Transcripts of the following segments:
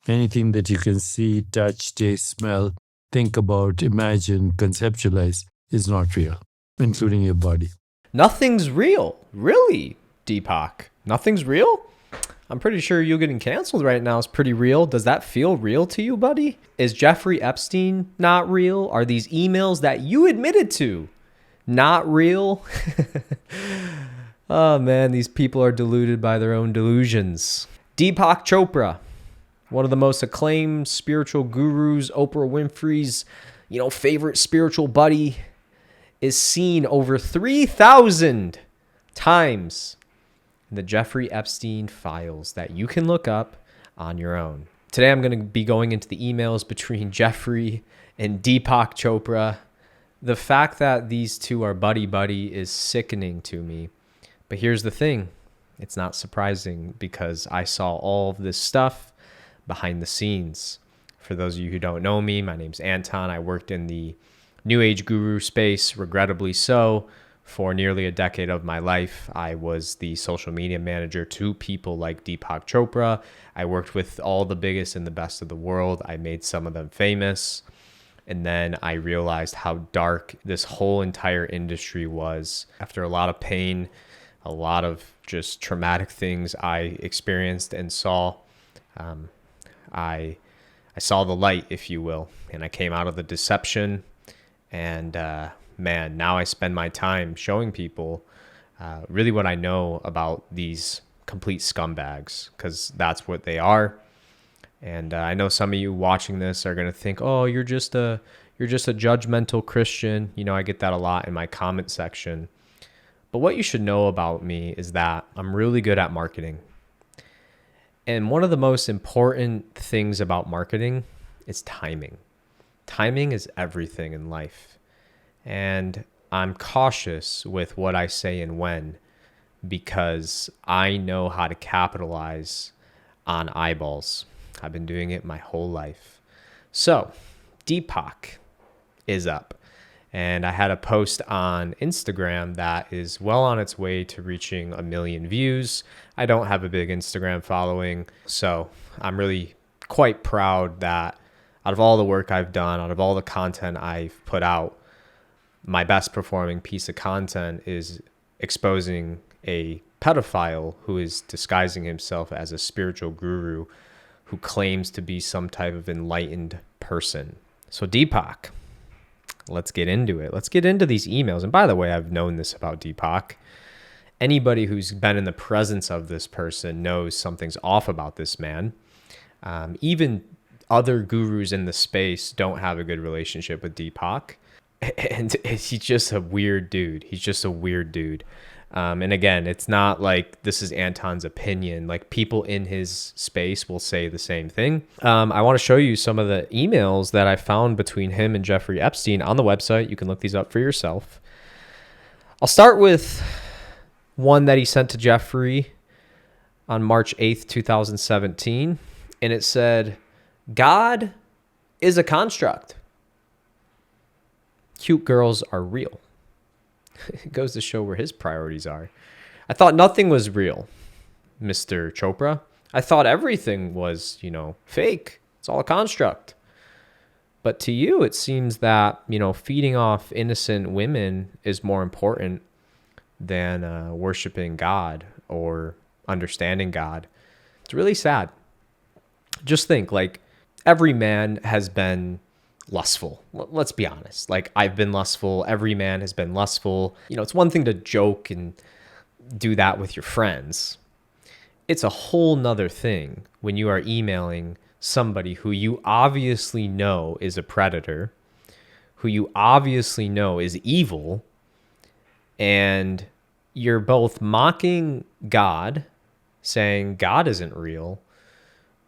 Anything that you can see, touch, taste, smell, think about, imagine, conceptualize is not real, including your body. Nothing's real. Really, Deepak? Nothing's real? I'm pretty sure you getting canceled right now is pretty real. Does that feel real to you, buddy? Is Jeffrey Epstein not real? Are these emails that you admitted to not real? Oh man, these people are deluded by their own delusions. Deepak Chopra, one of the most acclaimed spiritual gurus, Oprah Winfrey's, favorite spiritual buddy, is seen over 3,000 times in the Jeffrey Epstein files that you can look up on your own. Today I'm going to be going into the emails between Jeffrey and Deepak Chopra. The fact that these two are buddy-buddy is sickening to me. But here's the thing. It's not surprising because I saw all of this stuff behind the scenes. For those of you who don't know me, my name's Anton. I worked in the New Age guru space, regrettably so, for nearly a decade of my life. I was the social media manager to people like Deepak Chopra. I worked with all the biggest and the best of the world. I made some of them famous. And then I realized how dark this whole entire industry was. After a lot of pain, a lot of just traumatic things I experienced and saw, I saw the light, if you will, and I came out of the deception. And man, now I spend my time showing people really what I know about these complete scumbags, because that's what they are. And I know some of you watching this are going to think, "Oh, you're just a judgmental Christian." I get that a lot in my comment section. But what you should know about me is that I'm really good at marketing. And one of the most important things about marketing is timing. Timing is everything in life. And I'm cautious with what I say and when, because I know how to capitalize on eyeballs. I've been doing it my whole life. So, Deepak is up. And I had a post on Instagram that is well on its way to reaching 1 million views. I don't have a big Instagram following, so I'm really quite proud that out of all the work I've done, out of all the content I've put out, my best performing piece of content is exposing a pedophile who is disguising himself as a spiritual guru who claims to be some type of enlightened person. So Deepak, let's get into it. Let's get into these emails. And by the way, I've known this about Deepak. Anybody who's been in the presence of this person knows something's off about this man. Even other gurus in the space don't have a good relationship with Deepak. And he's just a weird dude. And again, it's not like this is Anton's opinion. Like, people in his space will say the same thing. I want to show you some of the emails that I found between him and Jeffrey Epstein on the website. You can look these up for yourself. I'll start with one that he sent to Jeffrey on March 8th, 2017. And it said, "God is a construct. Cute girls are real." It goes to show where his priorities are. "I thought nothing was real, Mr. Chopra. I thought everything was, fake. It's all a construct. But to you, it seems that, feeding off innocent women is more important than worshiping God or understanding God." It's really sad. Just think, like, every man has been lustful. Let's be honest. Like, I've been lustful. Every man has been lustful. It's one thing to joke and do that with your friends. It's a whole nother thing when you are emailing somebody who you obviously know is a predator, who you obviously know is evil, and you're both mocking God, saying God isn't real,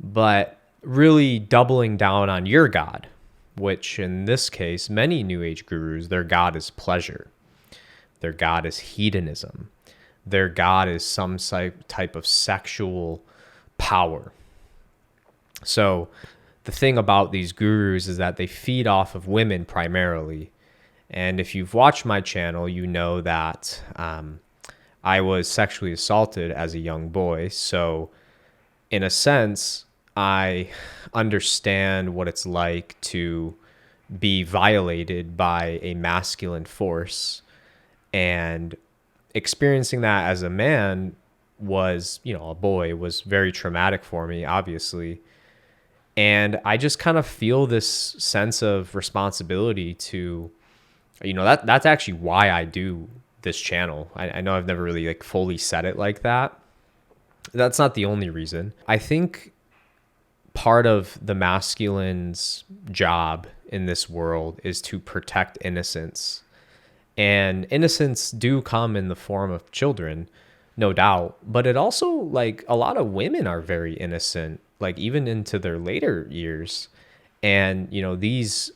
but really doubling down on your God, which in this case, many New Age gurus, their God is pleasure. Their God is hedonism. Their God is some type of sexual power. So the thing about these gurus is that they feed off of women primarily. And if you've watched my channel, you know that I was sexually assaulted as a young boy. So in a sense, I understand what it's like to be violated by a masculine force, and experiencing that as a man was, a boy, was very traumatic for me, obviously. And I just kind of feel this sense of responsibility to, that's actually why I do this channel. I know I've never really like fully said it like that. That's not the only reason. I think part of the masculine's job in this world is to protect innocence. And innocence do come in the form of children, no doubt. But it also, like, a lot of women are very innocent, like even into their later years. And, these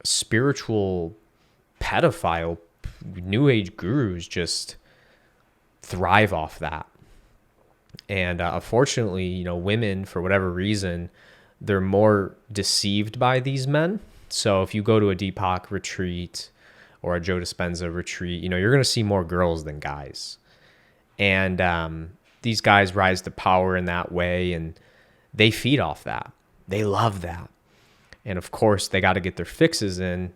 spiritual pedophile new age gurus just thrive off that. And unfortunately, women, for whatever reason, they're more deceived by these men. So if you go to a Deepak retreat or a Joe Dispenza retreat, you're going to see more girls than guys. And these guys rise to power in that way, and they feed off that. They love that. And of course, they got to get their fixes in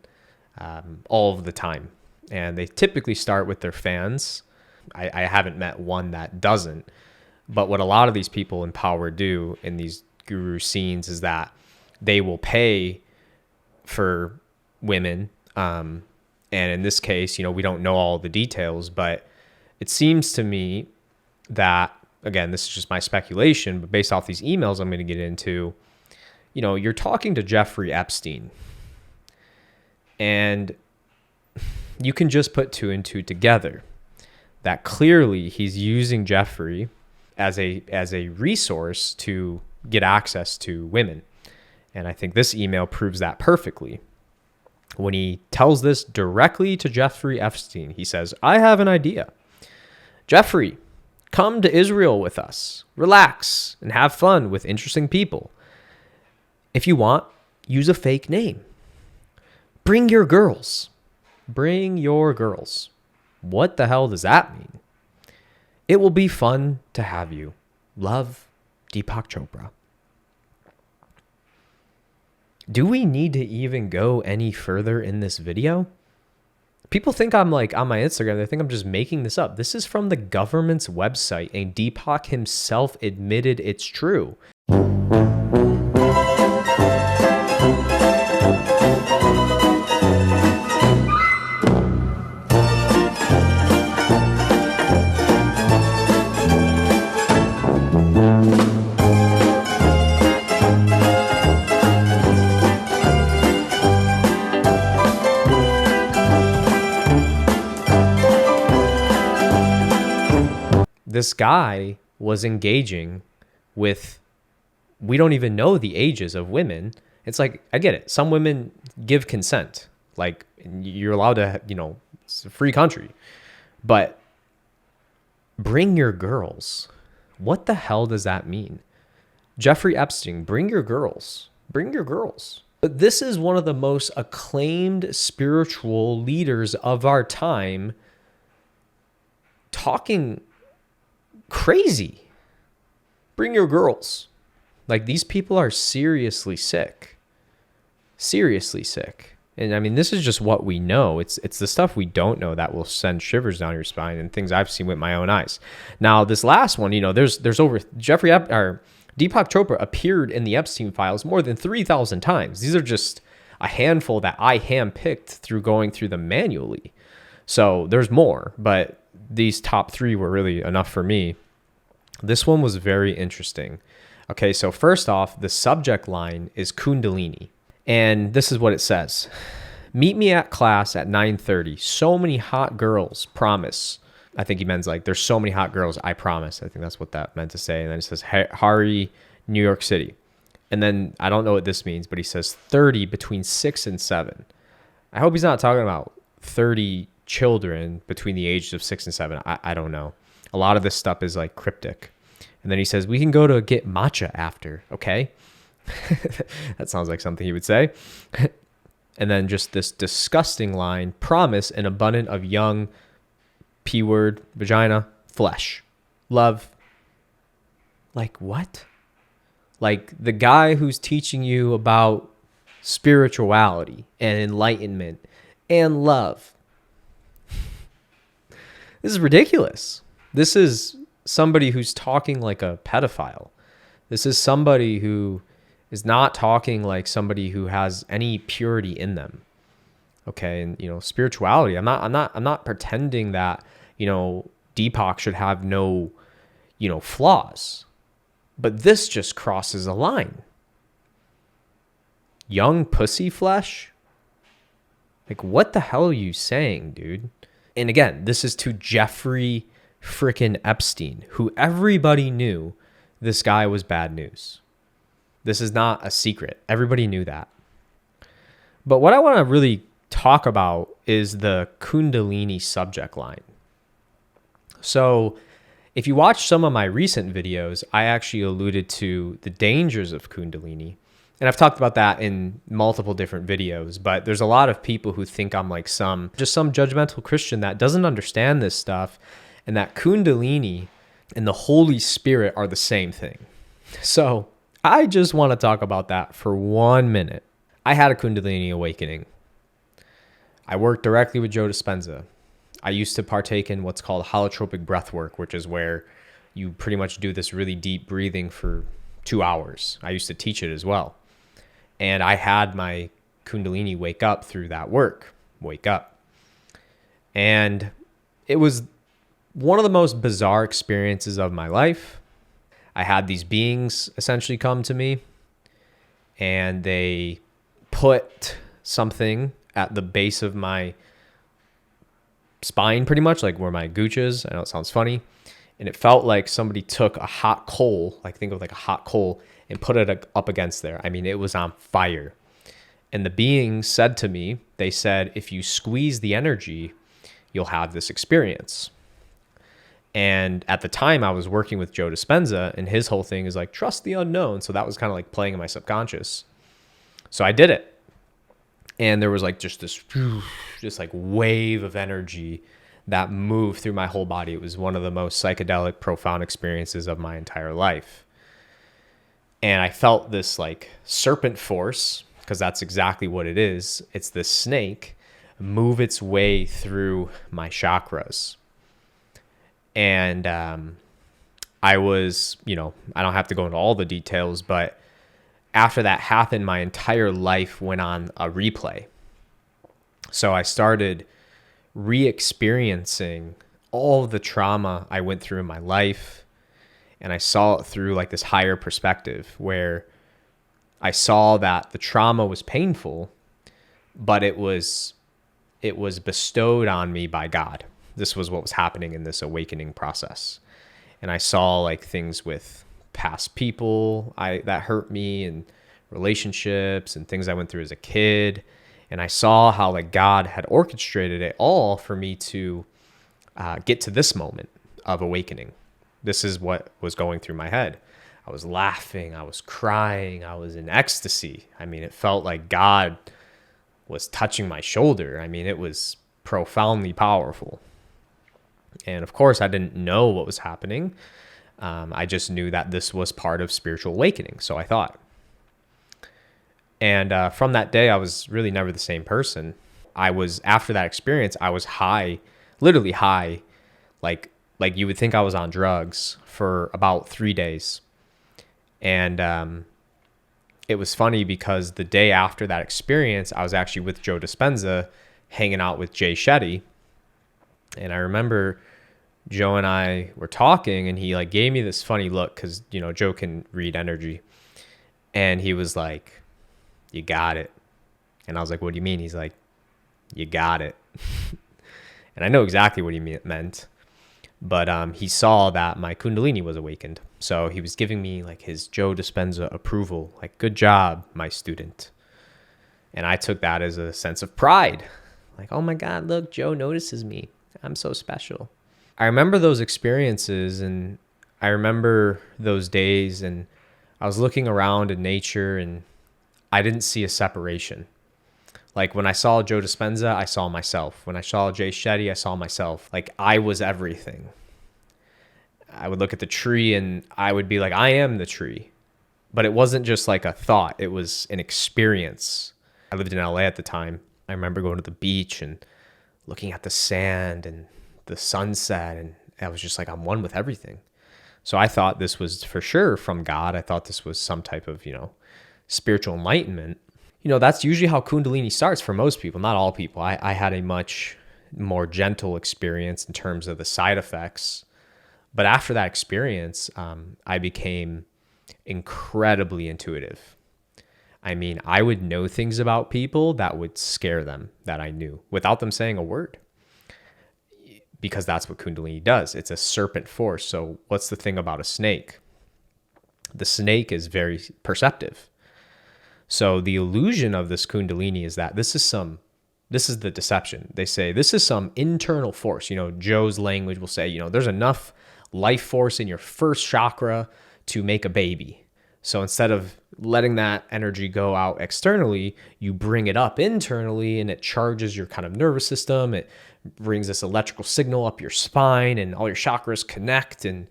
all of the time. And they typically start with their fans. I haven't met one that doesn't. But what a lot of these people in power do in these guru scenes is that they will pay for women. And in this case, we don't know all the details, but it seems to me that, again, this is just my speculation, but based off these emails I'm going to get into, you're talking to Jeffrey Epstein, and you can just put two and two together that clearly he's using Jeffrey as a resource to get access to women. And I think this email proves that perfectly. When he tells this directly to Jeffrey Epstein, he says, "I have an idea. Jeffrey, come to Israel with us. Relax and have fun with interesting people. If you want, use a fake name. Bring your girls. Bring your girls." What the hell does that mean? "It will be fun to have you. Love, Deepak Chopra." Do we need to even go any further in this video? People think I'm like on my Instagram, they think I'm just making this up. This is from the government's website, and Deepak himself admitted it's true. This guy was engaging with, we don't even know the ages of women. It's like, I get it. Some women give consent. Like, you're allowed to, it's a free country. But bring your girls. What the hell does that mean? Jeffrey Epstein, bring your girls. Bring your girls. But this is one of the most acclaimed spiritual leaders of our time talking crazy. Bring your girls. Like, these people are seriously sick. Seriously sick. And I mean, this is just what we know. It's the stuff we don't know that will send shivers down your spine, and things I've seen with my own eyes. Now, this last one, there's over Deepak Chopra appeared in the Epstein files more than 3,000 times. These are just a handful that I handpicked through going through them manually. So there's more, but these top three were really enough for me. This one was very interesting. Okay, so first off, the subject line is Kundalini. And this is what it says. "Meet me at class at 9:30. So many hot girls, promise." I think he meant like, "There's so many hot girls, I promise." I think that's what that meant to say. And then it says, "Hari, New York City." And then I don't know what this means, but he says 30 between 6 and 7. I hope he's not talking about 30 children between the ages of 6 and 7. I don't know. A lot of this stuff is like cryptic. And then he says, "We can go to get matcha after, okay?" That sounds like something he would say. And then just this disgusting line, "Promise an abundant of young," P word, vagina, "flesh, love." Like, what? Like the guy who's teaching you about spirituality and enlightenment and love. This is ridiculous. This is somebody who's talking like a pedophile. This is somebody who is not talking like somebody who has any purity in them. Okay, and spirituality. I'm not pretending that, Deepak should have no, flaws. But this just crosses a line. Young pussy flesh? Like, what the hell are you saying, dude? And again, this is to Jeffrey frickin' Epstein, who everybody knew this guy was bad news. This is not a secret. Everybody knew that. But what I want to really talk about is the Kundalini subject line. So if you watch some of my recent videos, I actually alluded to the dangers of Kundalini. And I've talked about that in multiple different videos, but there's a lot of people who think I'm like some judgmental Christian that doesn't understand this stuff, and that Kundalini and the Holy Spirit are the same thing. So I just want to talk about that for 1 minute. I had a Kundalini awakening. I worked directly with Joe Dispenza. I used to partake in what's called holotropic breath work, which is where you pretty much do this really deep breathing for 2 hours. I used to teach it as well. And I had my Kundalini wake up through that work, wake up. And it was one of the most bizarre experiences of my life. I had these beings essentially come to me, and they put something at the base of my spine, pretty much like where my gooch is. I know it sounds funny. And it felt like somebody took a hot coal, like think of like a hot coal, and put it up against there. I mean, it was on fire. And the beings said to me, they said, if you squeeze the energy, you'll have this experience. And at the time I was working with Joe Dispenza, and his whole thing is like, trust the unknown. So that was kind of like playing in my subconscious. So I did it. And there was like just this like wave of energy that moved through my whole body. It was one of the most psychedelic, profound experiences of my entire life. And I felt this like serpent force, because that's exactly what it is. It's this snake move its way through my chakras. And I was, I don't have to go into all the details, but after that happened, my entire life went on a replay. So I started re-experiencing all the trauma I went through in my life. And I saw it through like this higher perspective, where I saw that the trauma was painful, but it was bestowed on me by God. This was what was happening in this awakening process. And I saw like things with past people that hurt me, and relationships and things I went through as a kid. And I saw how like God had orchestrated it all for me to get to this moment of awakening. This is what was going through my head. I was laughing, I was crying, I was in ecstasy. I mean, it felt like God was touching my shoulder. I mean, it was profoundly powerful. And of course, I didn't know what was happening. I just knew that this was part of spiritual awakening, so I thought. And from that day, I was really never the same person. After that experience, I was high, literally high, like you would think I was on drugs for about 3 days. And it was funny because the day after that experience, I was actually with Joe Dispenza hanging out with Jay Shetty. And I remember Joe and I were talking, and he like gave me this funny look, because, Joe can read energy. And he was like, you got it. And I was like, what do you mean? He's like, you got it. And I know exactly what he meant. But he saw that my Kundalini was awakened. So he was giving me like his Joe Dispenza approval, like, good job, my student. And I took that as a sense of pride. Like, oh my God, look, Joe notices me. I'm so special. I remember those experiences, and I remember those days, and I was looking around in nature, and I didn't see a separation. Like when I saw Joe Dispenza, I saw myself. When I saw Jay Shetty, I saw myself. Like I was everything. I would look at the tree and I would be like, I am the tree. But it wasn't just like a thought, it was an experience. I lived in LA at the time. I remember going to the beach and looking at the sand and the sunset, and I was just like, I'm one with everything. So I thought this was for sure from God. I thought this was some type of, spiritual enlightenment. That's usually how Kundalini starts for most people, not all people. I had a much more gentle experience in terms of the side effects. But after that experience, I became incredibly intuitive. I mean, I would know things about people that would scare them that I knew without them saying a word, because that's what Kundalini does. It's a serpent force. So what's the thing about a snake? The snake is very perceptive. So the illusion of this Kundalini is that this is the deception. They say this is some internal force. Joe's language will say, there's enough life force in your first chakra to make a baby. So instead of letting that energy go out externally, you bring it up internally, and it charges your kind of nervous system. It brings this electrical signal up your spine, and all your chakras connect, and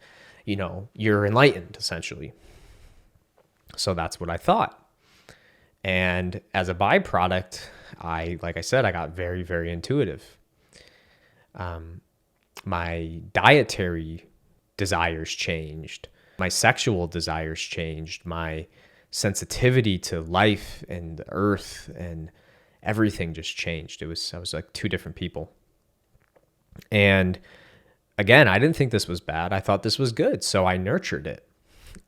you're enlightened essentially. So that's what I thought. And as a byproduct, like I said, I got very, very intuitive. My dietary desires changed. My sexual desires changed. My sensitivity to life and the earth and everything just changed. I was like two different people. And again, I didn't think this was bad. I thought this was good. So I nurtured it.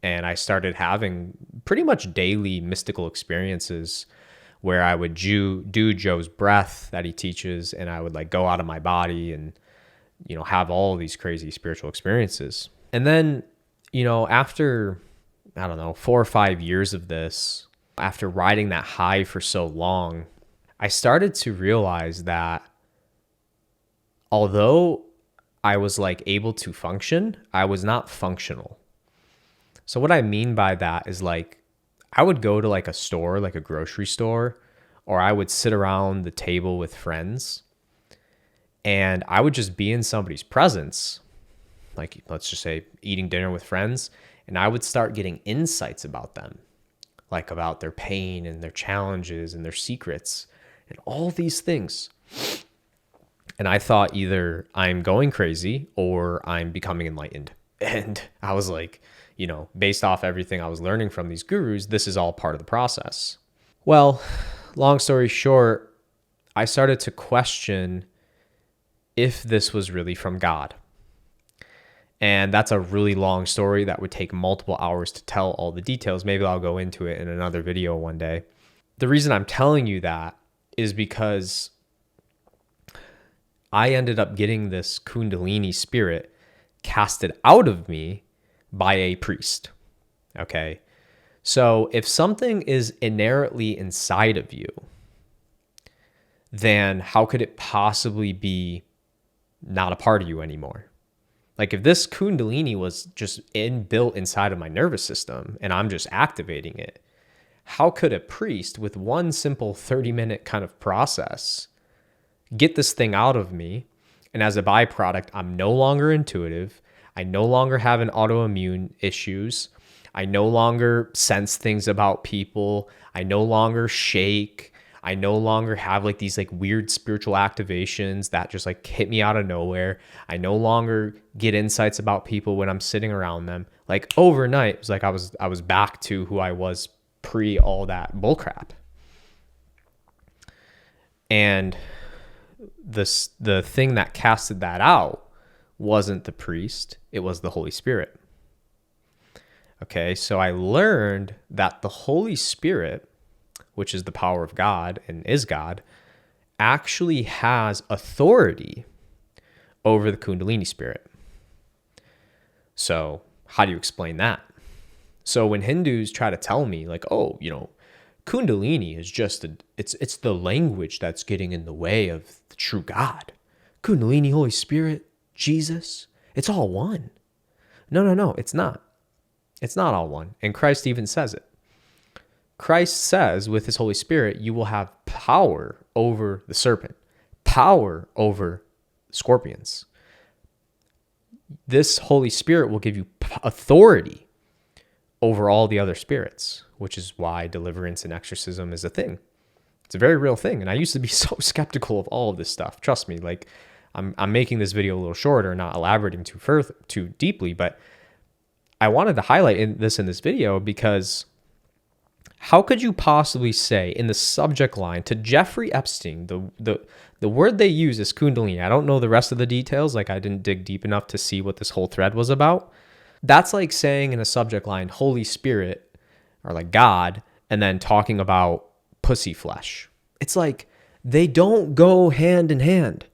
And I started having pretty much daily mystical experiences where I would do Joe's breath that he teaches, and I would like go out of my body and, have all these crazy spiritual experiences. And then, after, 4 or 5 years of this, after riding that high for so long, I started to realize that although I was like able to function, I was not functional. So what I mean by that is like, I would go to like a store, like a grocery store, or I would sit around the table with friends, and I would just be in somebody's presence, like let's just say eating dinner with friends, and I would start getting insights about them, like about their pain and their challenges and their secrets and all these things. And I thought either I'm going crazy or I'm becoming enlightened. And I was like, based off everything I was learning from these gurus, this is all part of the process. Well, long story short, I started to question if this was really from God. And that's a really long story that would take multiple hours to tell all the details. Maybe I'll go into it in another video one day. The reason I'm telling you that is because I ended up getting this Kundalini spirit casted out of me by a priest. Okay. So if something is inherently inside of you, then how could it possibly be not a part of you anymore? Like if this Kundalini was just inbuilt inside of my nervous system and I'm just activating it, how could a priest with one simple 30-minute kind of process get this thing out of me? And as a byproduct, I'm no longer intuitive. I no longer have an autoimmune issues. I no longer sense things about people. I no longer shake. I no longer have like these like weird spiritual activations that just like hit me out of nowhere. I no longer get insights about people when I'm sitting around them. Like overnight, it was like I was back to who I was pre all that bullcrap. And the thing that casted that out wasn't the priest, it was the Holy Spirit. Okay, so I learned that the Holy Spirit, which is the power of God and is God, actually has authority over the Kundalini spirit. So how do you explain that? So when Hindus try to tell me like, oh, Kundalini is just it's the language that's getting in the way of the true God. Kundalini, Holy Spirit, Jesus, it's all one. No, it's not. It's not all one. And Christ even says it. Christ says with his Holy Spirit, you will have power over the serpent, power over scorpions. This Holy Spirit will give you authority over all the other spirits, which is why deliverance and exorcism is a thing. It's a very real thing. And I used to be so skeptical of all of this stuff. Trust me, like I'm making this video a little shorter, not elaborating too deeply, but I wanted to highlight this in this video because how could you possibly say in the subject line to Jeffrey Epstein, the word they use is Kundalini. I don't know the rest of the details. Like I didn't dig deep enough to see what this whole thread was about. That's like saying in a subject line, Holy Spirit, or like God, and then talking about pussy flesh. It's like they don't go hand in hand.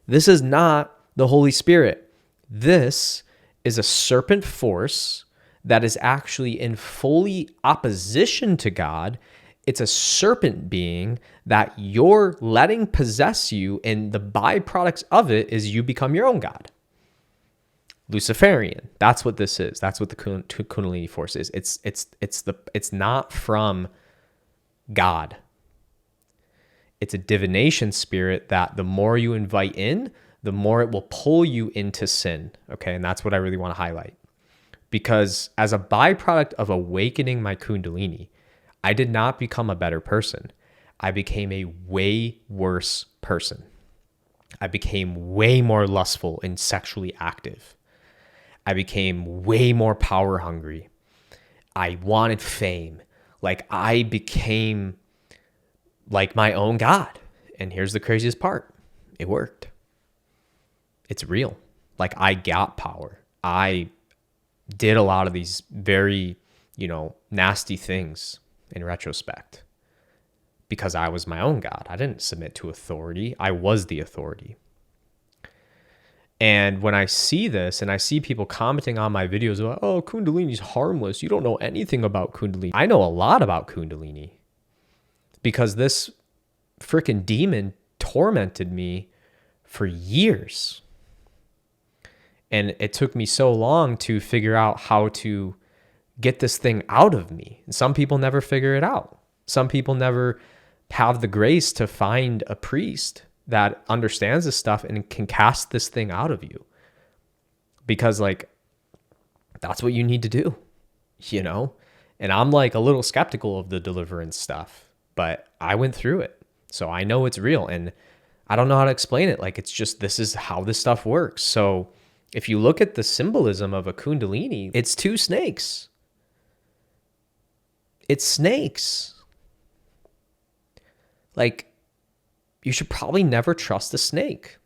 This is not the Holy Spirit. This is a serpent force that is actually in fully opposition to God. It's a serpent being that you're letting possess you, and the byproducts of it is you become your own God. Luciferian. That's what this is. That's what the Kundalini force is. It's not from God. It's a divination spirit that the more you invite in, the more it will pull you into sin. Okay, and that's what I really want to highlight. Because as a byproduct of awakening my Kundalini, I did not become a better person. I became a way worse person. I became way more lustful and sexually active. I became way more power hungry. I wanted fame. Like I became like my own God. And here's the craziest part. It worked. It's real. Like I got power. I did a lot of these very, nasty things in retrospect because I was my own God. I didn't submit to authority. I was the authority. And when I see this and I see people commenting on my videos about, oh, Kundalini's harmless. You don't know anything about Kundalini. I know a lot about Kundalini because this freaking demon tormented me for years. And it took me so long to figure out how to get this thing out of me. And some people never figure it out. Some people never have the grace to find a priest that understands this stuff and can cast this thing out of you. Because like, that's what you need to do, And I'm like a little skeptical of the deliverance stuff, but I went through it. So I know it's real and I don't know how to explain it. Like, it's just, this is how this stuff works. So if you look at the symbolism of a Kundalini, it's two snakes. It's snakes. Like, you should probably never trust a snake.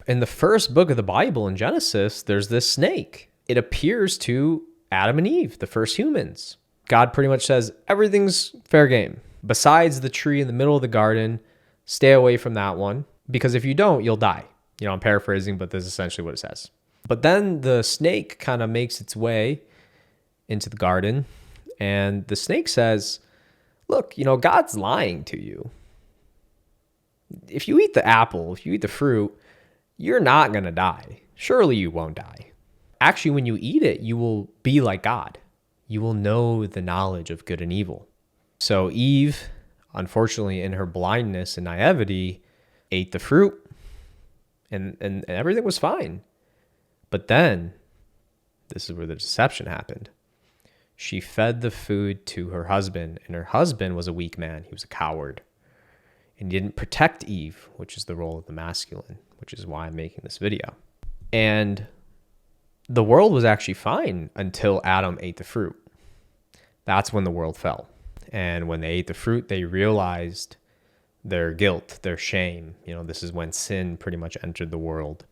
In the first book of the Bible in Genesis, there's this snake. It appears to Adam and Eve, the first humans. God pretty much says, everything's fair game. Besides the tree in the middle of the garden, stay away from that one. Because if you don't, you'll die. I'm paraphrasing, but this is essentially what it says. But then the snake kind of makes its way into the garden. And the snake says, look, God's lying to you. If you eat the apple, if you eat the fruit, you're not going to die. Surely you won't die. Actually, when you eat it, you will be like God. You will know the knowledge of good and evil. So Eve, unfortunately, in her blindness and naivety, ate the fruit and everything was fine. But then, this is where the deception happened. She fed the food to her husband, and her husband was a weak man. He was a coward. And he didn't protect Eve, which is the role of the masculine, which is why I'm making this video. And the world was actually fine until Adam ate the fruit. That's when the world fell. And when they ate the fruit, they realized their guilt, their shame. This is when sin pretty much entered the world.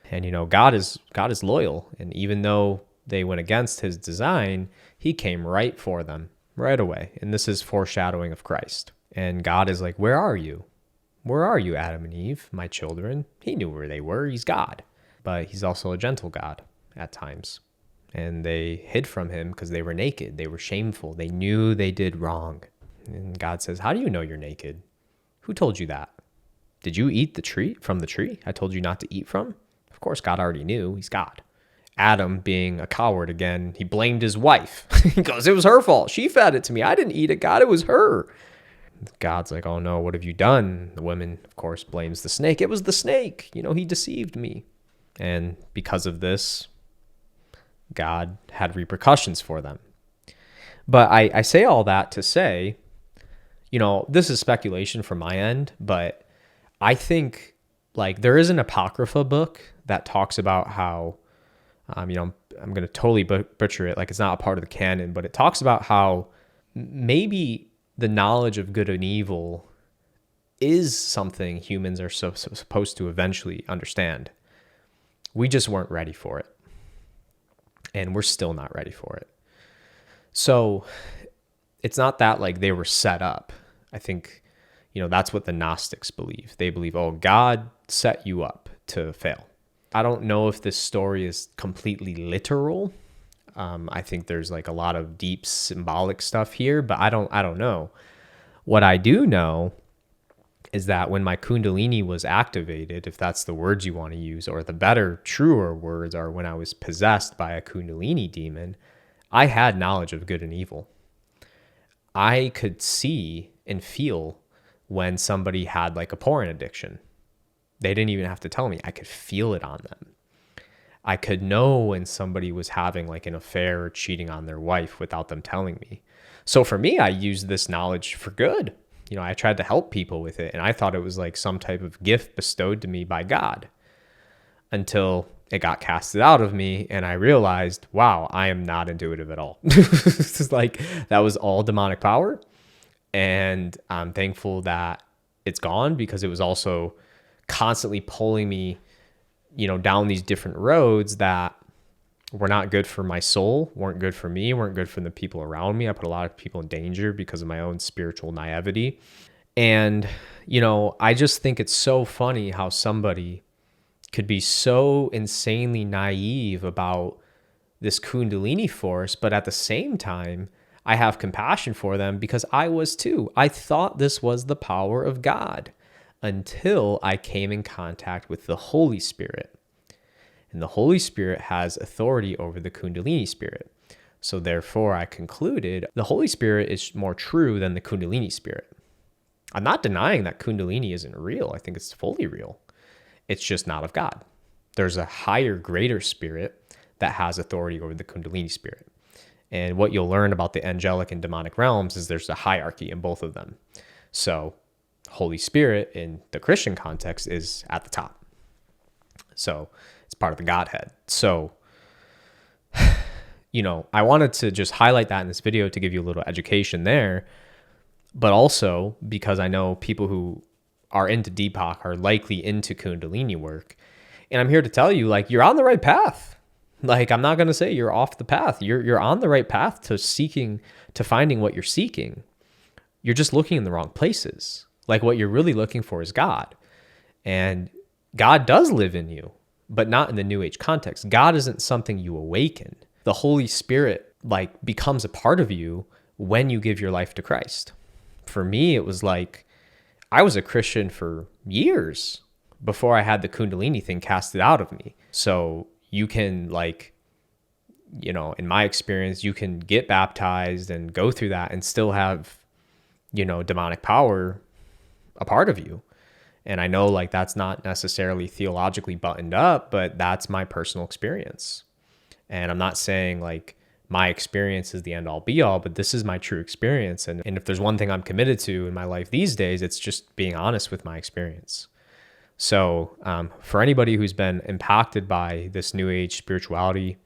And, God is loyal. And even though they went against his design, he came right for them right away. And this is foreshadowing of Christ. And God is like, where are you? Where are you, Adam and Eve, my children? He knew where they were. He's God. But he's also a gentle God at times. And they hid from him because they were naked. They were shameful. They knew they did wrong. And God says, how do you know you're naked? Who told you that? Did you eat from the tree I told you not to eat from? Of course, God already knew. He's God. Adam, being a coward again, he blamed his wife. He goes, it was her fault. She fed it to me. I didn't eat it, God. It was her. God's like, oh no, what have you done? The woman, of course, blames the snake. It was the snake. He deceived me. And because of this, God had repercussions for them. But I say all that to say, this is speculation from my end, but I think like there is an Apocrypha book that talks about how, I'm going to totally butcher it. Like it's not a part of the canon, but it talks about how maybe the knowledge of good and evil is something humans are supposed to eventually understand. We just weren't ready for it. And we're still not ready for it. So it's not that like they were set up. I think, that's what the Gnostics believe. They believe, oh, God set you up to fail. I don't know if this story is completely literal. I think there's like a lot of deep symbolic stuff here, but I don't know. What I do know is that when my Kundalini was activated, if that's the words you want to use, or the better, truer words are when I was possessed by a Kundalini demon, I had knowledge of good and evil. I could see and feel when somebody had like a porn addiction. They didn't even have to tell me. I could feel it on them. I could know when somebody was having like an affair or cheating on their wife without them telling me. So for me, I used this knowledge for good. I tried to help people with it, and I thought it was like some type of gift bestowed to me by God until it got casted out of me and I realized, wow, I am not intuitive at all. It's like that was all demonic power. And I'm thankful that it's gone, because it was also constantly pulling me, down these different roads that were not good for my soul, weren't good for me, weren't good for the people around me. I put a lot of people in danger because of my own spiritual naivety. And, I just think it's so funny how somebody could be so insanely naive about this Kundalini force, but at the same time, I have compassion for them because I was too. I thought this was the power of God until I came in contact with the Holy Spirit. And the Holy Spirit has authority over the Kundalini spirit. So therefore, I concluded the Holy Spirit is more true than the Kundalini spirit. I'm not denying that Kundalini isn't real. I think it's fully real. It's just not of God. There's a higher, greater spirit that has authority over the Kundalini spirit. And what you'll learn about the angelic and demonic realms is there's a hierarchy in both of them. So Holy Spirit in the Christian context is at the top. So it's part of the Godhead. So, I wanted to just highlight that in this video to give you a little education there, but also because I know people who are into Deepak are likely into Kundalini work. And I'm here to tell you, like, you're on the right path. Like, I'm not going to say you're off the path. You're on the right path to finding what you're seeking. You're just looking in the wrong places. Like, what you're really looking for is God. And God does live in you, but not in the New Age context. God isn't something you awaken. The Holy Spirit, like, becomes a part of you when you give your life to Christ. For me, it was like, I was a Christian for years before I had the Kundalini thing casted out of me. So you can, like, in my experience, you can get baptized and go through that and still have, demonic power a part of you. And I know, like, that's not necessarily theologically buttoned up, but that's my personal experience. And I'm not saying like my experience is the end all be all, but this is my true experience. And if there's one thing I'm committed to in my life these days, it's just being honest with my experience. So for anybody who's been impacted by this New Age spirituality,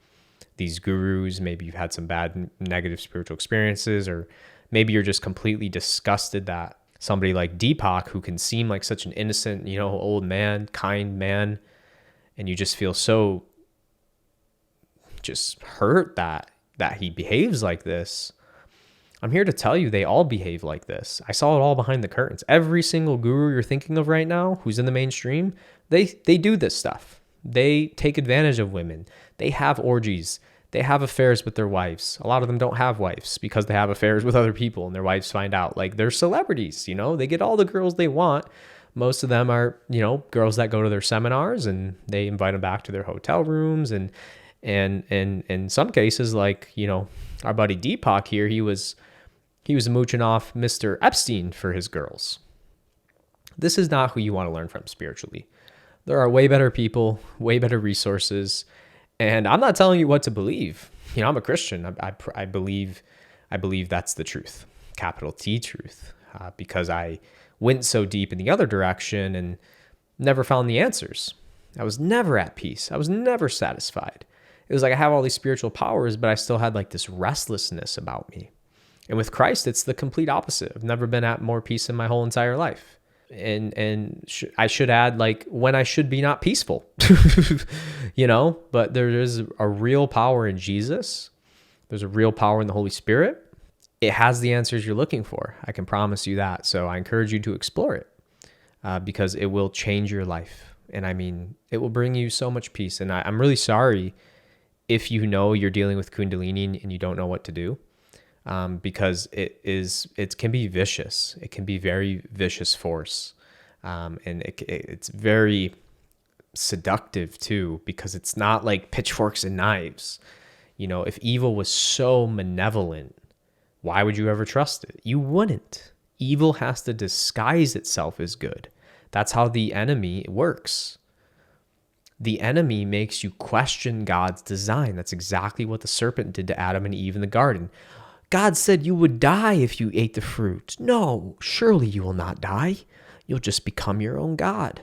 these gurus, maybe you've had some bad negative spiritual experiences, or maybe you're just completely disgusted that somebody like Deepak, who can seem like such an innocent, old man, kind man, and you just feel so just hurt that he behaves like this. I'm here to tell you they all behave like this. I saw it all behind the curtains. Every single guru you're thinking of right now who's in the mainstream, they do this stuff. They take advantage of women. They have orgies. They have affairs with their wives. A lot of them don't have wives because they have affairs with other people and their wives find out. Like, they're celebrities, they get all the girls they want. Most of them are, girls that go to their seminars and they invite them back to their hotel rooms. And in some cases, like, our buddy Deepak here, he was mooching off Mr. Epstein for his girls. This is not who you want to learn from spiritually. There are way better people, way better resources. And I'm not telling you what to believe. I'm a Christian. I believe I believe that's the truth, capital T truth, because I went so deep in the other direction and never found the answers. I was never at peace. I was never satisfied. It was like I have all these spiritual powers, but I still had like this restlessness about me. And with Christ, it's the complete opposite. I've never been at more peace in my whole entire life. I should add, like, when I should be not peaceful, but there is a real power in Jesus. There's a real power in the Holy Spirit. It has the answers you're looking for. I can promise you that. So I encourage you to explore it because it will change your life. And I mean, it will bring you so much peace. And I'm really sorry if you know you're dealing with Kundalini and you don't know what to do. Because it can be vicious. It can be very vicious force. And it's very seductive too, because it's not like pitchforks and knives. If evil was so malevolent, why would you ever trust it? You wouldn't. Evil has to disguise itself as good. That's how the enemy works. The enemy makes you question God's design. That's exactly what the serpent did to Adam and Eve in the garden. God said you would die if you ate the fruit. No, surely you will not die. You'll just become your own God.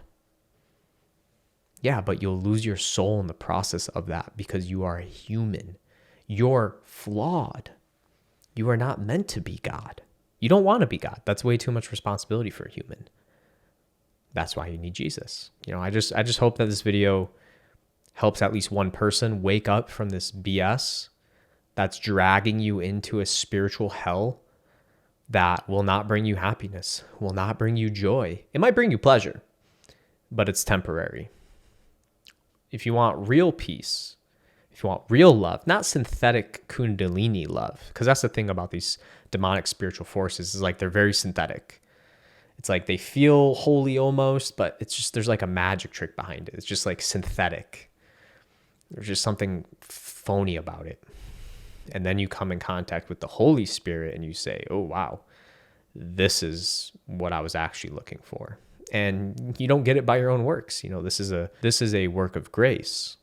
Yeah, but you'll lose your soul in the process of that because you are a human. You're flawed. You are not meant to be God. You don't want to be God. That's way too much responsibility for a human. That's why you need Jesus. I just hope that this video helps at least one person wake up from this BS that's dragging you into a spiritual hell that will not bring you happiness, will not bring you joy. It might bring you pleasure, but it's temporary. If you want real peace, if you want real love, not synthetic Kundalini love, because that's the thing about these demonic spiritual forces is like they're very synthetic. It's like they feel holy almost, but it's just there's like a magic trick behind it. It's just like synthetic. There's just something phony about it. And then you come in contact with the Holy Spirit and you say, oh, wow, this is what I was actually looking for. And you don't get it by your own works. This is a work of grace,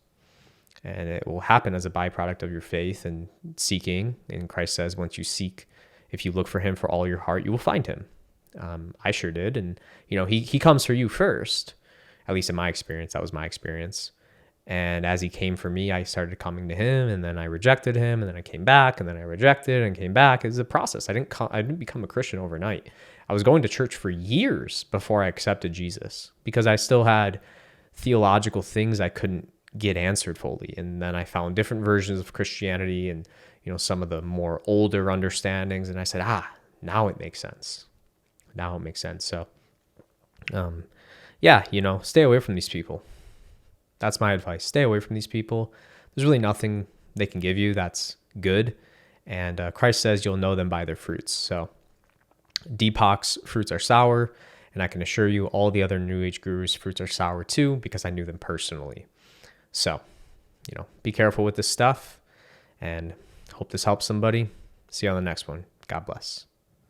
and it will happen as a byproduct of your faith and seeking. And Christ says, once you seek, if you look for him for all your heart, you will find him. I sure did. And, he comes for you first, at least in my experience. That was my experience. And as he came for me, I started coming to him, and then I rejected him, and then I came back, and then I rejected and came back. It was a process. I didn't become a Christian overnight. I was going to church for years before I accepted Jesus because I still had theological things I couldn't get answered fully. And then I found different versions of Christianity and, some of the more older understandings. And I said, now it makes sense. Now it makes sense. So, stay away from these people. That's my advice. Stay away from these people. There's really nothing they can give you that's good. And Christ says you'll know them by their fruits. So Deepak's fruits are sour. And I can assure you all the other New Age gurus' fruits are sour too, because I knew them personally. So, be careful with this stuff, and hope this helps somebody. See you on the next one. God bless.